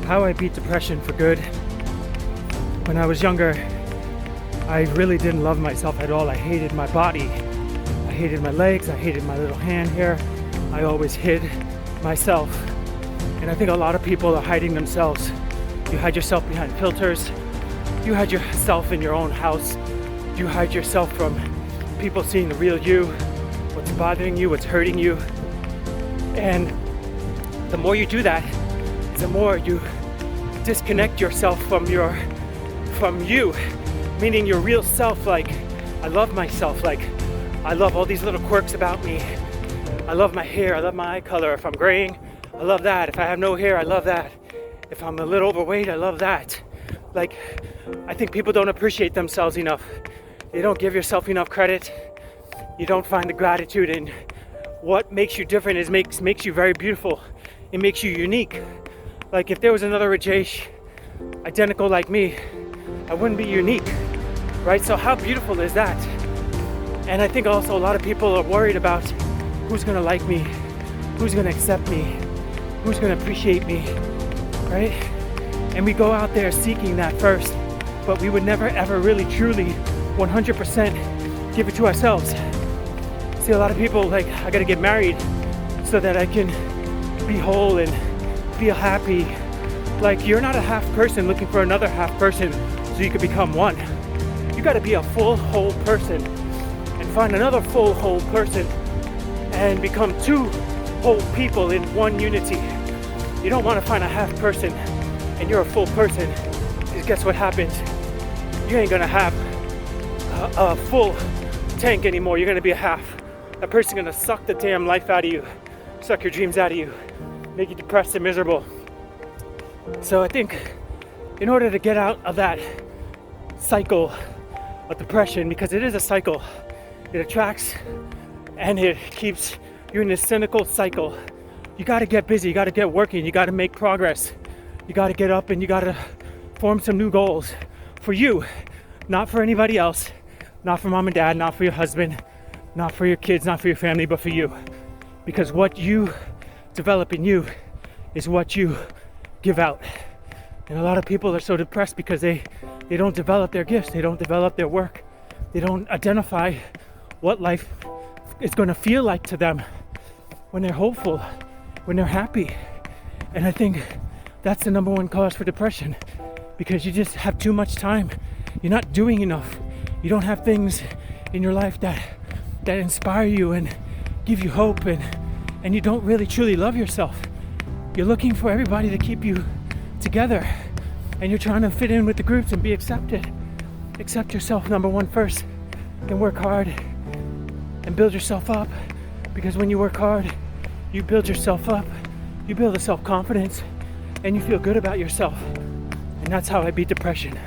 How I beat depression for good. When I was younger, I really didn't love myself at all. I hated my body. I hated my legs. I hated my little hand here. I always hid myself. And I think a lot of people are hiding themselves. You hide yourself behind filters. You hide yourself in your own house. You hide yourself from people seeing the real you, what's bothering you, what's hurting you. And the more you do that, the more you disconnect yourself from you, meaning your real self. Like, I love myself. Like, I love all these little quirks about me. I love my hair. I love my eye color. If I'm graying, I love that. If I have no hair, I love that. If I'm a little overweight, I love that. Like, I think people don't appreciate themselves enough. You don't give yourself enough credit. You don't find the gratitude in what makes you different. Is makes you very beautiful. It makes you unique. Like, if there was another Rajesh identical like me, I wouldn't be unique, right? So how beautiful is that? And I think also a lot of people are worried about who's gonna like me, who's gonna accept me, who's gonna appreciate me, right? And we go out there seeking that first, but we would never ever really truly 100% give it to ourselves. See, a lot of people like, I gotta get married so that I can be whole and feel happy. Like, you're not a half person looking for another half person so you can become one. You gotta be a full whole person and find another full whole person and become two whole people in one unity. You don't want to find a half person and you're a full person, because guess what happens? You ain't gonna have a full tank anymore. You're gonna be a half. That person's gonna suck the damn life out of you, suck your dreams out of you, make you depressed and miserable. So I think in order to get out of that cycle of depression, because it is a cycle, it attracts and it keeps you in this cynical cycle. You got to get busy, you got to get working, you got to make progress, you got to get up and you got to form some new goals for you, not for anybody else, not for mom and dad, not for your husband, not for your kids, not for your family, but for you. Because what you develop in you is what you give out. And a lot of people are so depressed because they don't develop their gifts, they don't develop their work, they don't identify what life is going to feel like to them when they're hopeful, when they're happy. And I think that's the number one cause for depression, because you just have too much time. You're not doing enough. You don't have things in your life that inspire you and give you hope, and you don't really truly love yourself. You're looking for everybody to keep you together, and you're trying to fit in with the groups and be accepted. Accept yourself, number one, first, and work hard and build yourself up, because when you work hard, you build yourself up, you build a self-confidence, and you feel good about yourself. And that's how I beat depression.